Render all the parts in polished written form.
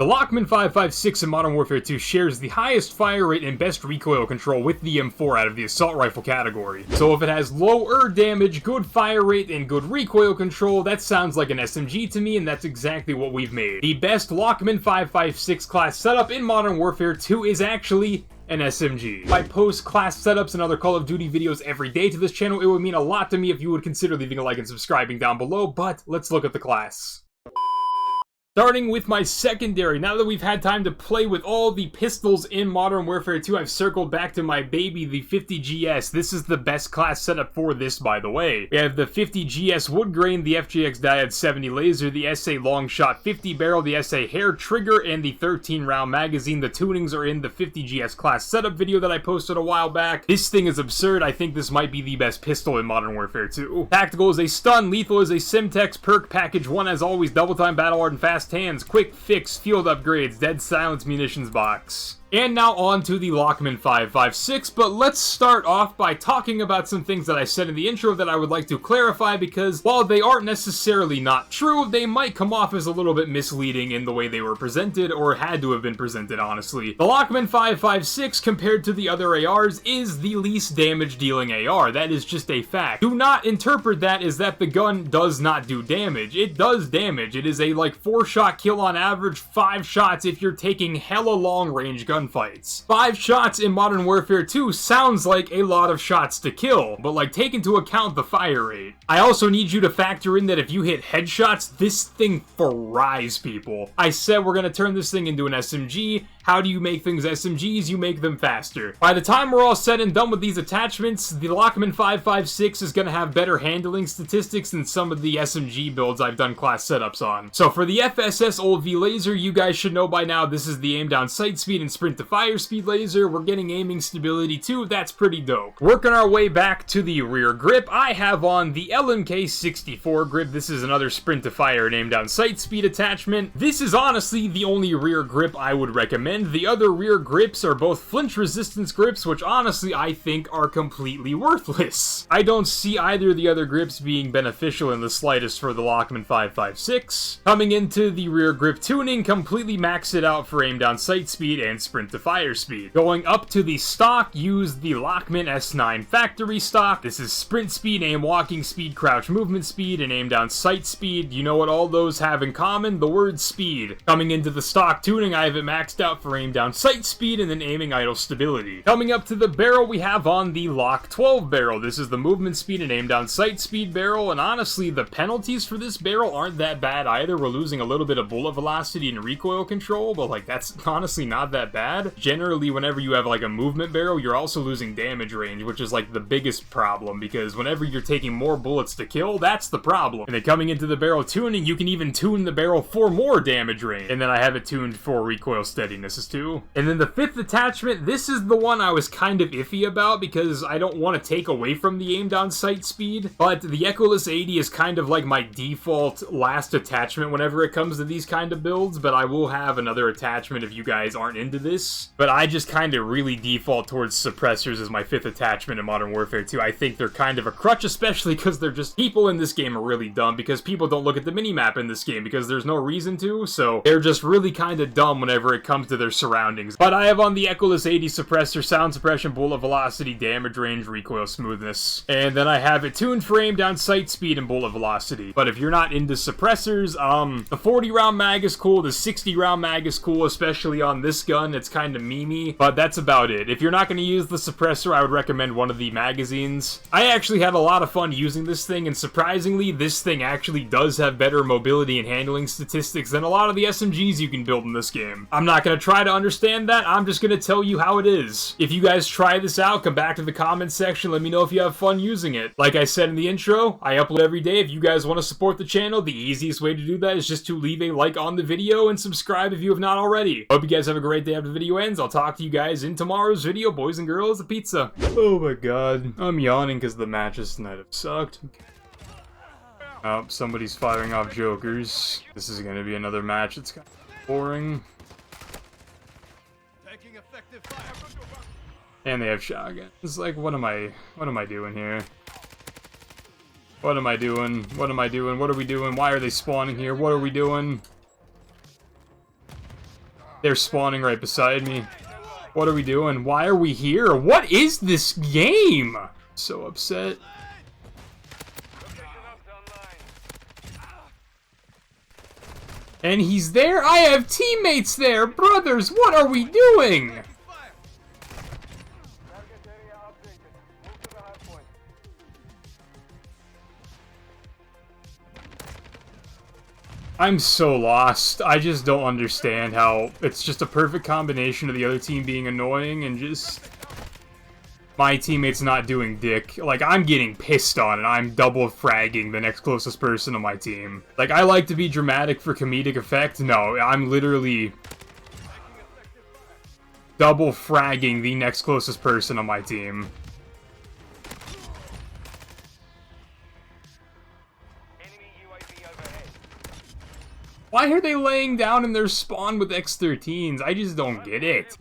The Lachmann 5.56 in Modern Warfare 2 shares the highest fire rate and best recoil control with the M4 out of the assault rifle category. So if it has lower damage, good fire rate, and good recoil control, that sounds like an SMG to me, and that's exactly what we've made. The best Lachmann 5.56 class setup in Modern Warfare 2 is actually an SMG. If I post class setups and other Call of Duty videos every day to this channel, it would mean a lot to me if you would consider leaving a like and subscribing down below, but let's look at the class. Starting with my secondary, now that we've had time to play with all the pistols in Modern Warfare 2, I've circled back to my baby, the 50GS. This is the best class setup for this, by the way. We have the 50GS wood grain, the FGX Diode 70 laser, the SA long shot 50 barrel, the SA hair trigger, and the 13 round magazine. The tunings are in the 50GS class setup video that I posted a while back. This thing is absurd. I think this might be the best pistol in Modern Warfare 2. Tactical is a stun, lethal is a Simtex, perk package 1 as always, double time, battle hard, and fast hands, quick fix, field upgrades, dead silence munitions box. And now on to the Lachmann 5.56, but let's start off by talking about some things that I said in the intro that I would like to clarify, because while they aren't necessarily not true, they might come off as a little bit misleading in the way they were presented, or had to have been presented, honestly. The Lachmann 5.56, compared to the other ARs, is the least damage dealing AR. That is just a fact. Do not interpret that as that the gun does not do damage. It does damage. It is a like 4-shot kill on average, 5 shots if you're taking hella long range gunfights. 5 shots in Modern Warfare 2 sounds like a lot of shots to kill, but like take into account the fire rate. I also need you to factor in that if you hit headshots, this thing fries people. I said we're gonna turn this thing into an SMG. How do you make things SMGs? You make them faster. By the time we're all said and done with these attachments, the Lachmann 5.56 is going to have better handling statistics than some of the SMG builds I've done class setups on. So for the FSS Old V laser, you guys should know by now this is the aim down sight speed and sprint to fire speed laser. We're getting aiming stability too. That's pretty dope. Working our way back to the rear grip, I have on the LMK 64 grip. This is another sprint to fire and aim down sight speed attachment. This is honestly the only rear grip I would recommend. The other rear grips are both flinch resistance grips, which honestly I think are completely worthless. I don't see either of the other grips being beneficial in the slightest for the Lachmann 5.56. Coming into the rear grip tuning, completely max it out for aim down sight speed and sprint to fire speed. Going up to the stock, use the Lachmann S9 factory stock. This is sprint speed, aim walking speed, crouch movement speed, and aim down sight speed. You know what all those have in common? The word speed. Coming into the stock tuning, I have it maxed out for aim down sight speed and then aiming idle stability. Coming up to the barrel, we have on the Lock 12 barrel. This is the movement speed and aim down sight speed barrel, and honestly the penalties for this barrel aren't that bad either. We're losing a little bit of bullet velocity and recoil control, but like that's honestly not that bad. Generally whenever you have like a movement barrel, you're also losing damage range, which is like the biggest problem, because whenever you're taking more bullets to kill, that's the problem. And then coming into the barrel tuning, you can even tune the barrel for more damage range, and then I have it tuned for recoil steadiness too. And then the 5th attachment, this is the one I was kind of iffy about because I don't want to take away from the aim down sight speed, but the Echoless 80 is kind of like my default last attachment whenever it comes to these kind of builds, but I will have another attachment if you guys aren't into this. But I just kind of really default towards suppressors as my 5th attachment in Modern Warfare 2. I think they're kind of a crutch, especially because they're just, people in this game are really dumb because people don't look at the minimap in this game because there's no reason to, so they're just really kind of dumb whenever it comes to their surroundings. But I have on the Echoless 80 suppressor, sound suppression, bullet velocity, damage range, recoil smoothness. And then I have it tuned for aim down sight speed and bullet velocity. But if you're not into suppressors, the 40 round mag is cool, the 60 round mag is cool, especially on this gun. It's kind of memey, but that's about it. If you're not going to use the suppressor, I would recommend one of the magazines. I actually had a lot of fun using this thing, and surprisingly, this thing actually does have better mobility and handling statistics than a lot of the SMGs you can build in this game. I'm not going to try try to understand that. I'm just gonna tell you how it is. If you guys try this out, come back to the comments section. Let me know if you have fun using it. Like I said in the intro, I upload every day. If you guys want to support the channel, the easiest way to do that is just to leave a like on the video and subscribe if you have not already. Hope you guys have a great day after the video ends. I'll talk to you guys in tomorrow's video, boys and girls of pizza. Oh my god. I'm yawning because the matches tonight have sucked. Oh, somebody's firing off jokers. This is gonna be another match that's kind of boring. And they have shotguns. It's like, what am I doing here? What am I doing? What am I doing? What are we doing? Why are they spawning here? What are we doing? They're spawning right beside me. What are we doing? Why are we here? What is this game? So upset. And he's there? I have teammates there! Brothers, what are we doing? I'm so lost. I just don't understand how it's just a perfect combination of the other team being annoying and just my teammates not doing dick. Like, I'm getting pissed on and I'm double fragging the next closest person on my team. Like, I like to be dramatic for comedic effect. No, I'm literally double fragging the next closest person on my team. Why are they laying down in their spawn with X-13s? I just don't get it.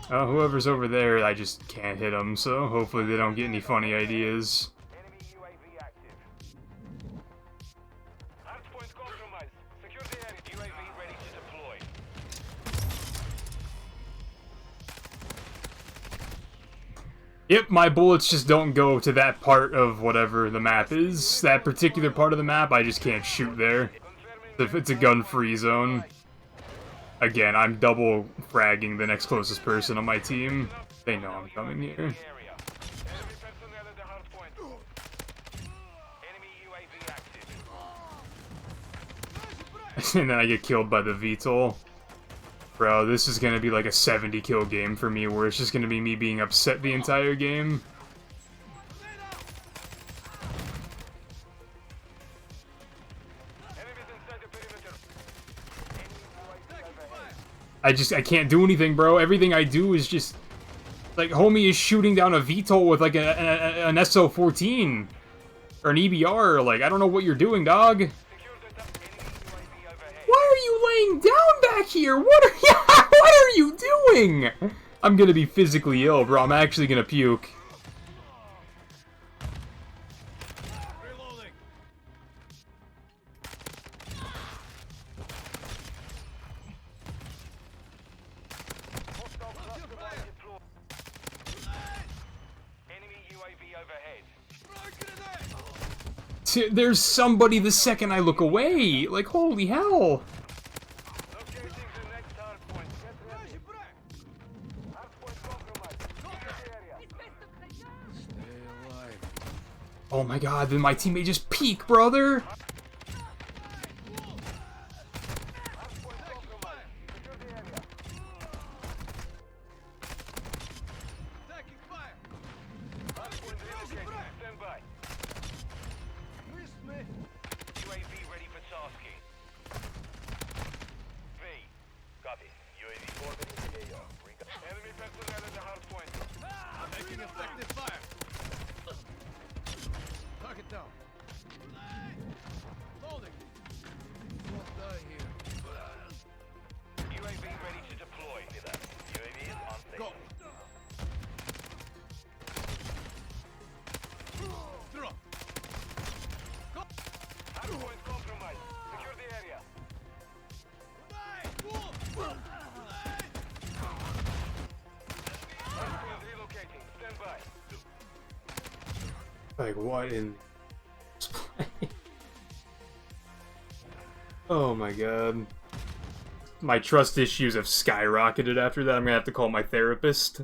Whoever's over there, I just can't hit them, so hopefully they don't get any funny ideas. Yep, my bullets just don't go to that part of whatever the map is. That particular part of the map, I just can't shoot there. It's a gun-free zone. Again, I'm double fragging the next closest person on my team. They know I'm coming here. And then I get killed by the VTOL. Bro, this is gonna be like a 70 kill game for me, where it's just gonna be me being upset the entire game. I can't do anything, bro. Everything I do is just... Like, homie is shooting down a VTOL with, like, an SO-14. Or an EBR. Like, I don't know what you're doing, dog. Why are you laying down back here? What are you doing? I'm gonna be physically ill, bro. I'm actually gonna puke. There's somebody the second I look away! Like, holy hell! Oh my god, did my teammate just peek, brother? Like, what in... Oh my god. My trust issues have skyrocketed after that. I'm gonna have to call my therapist.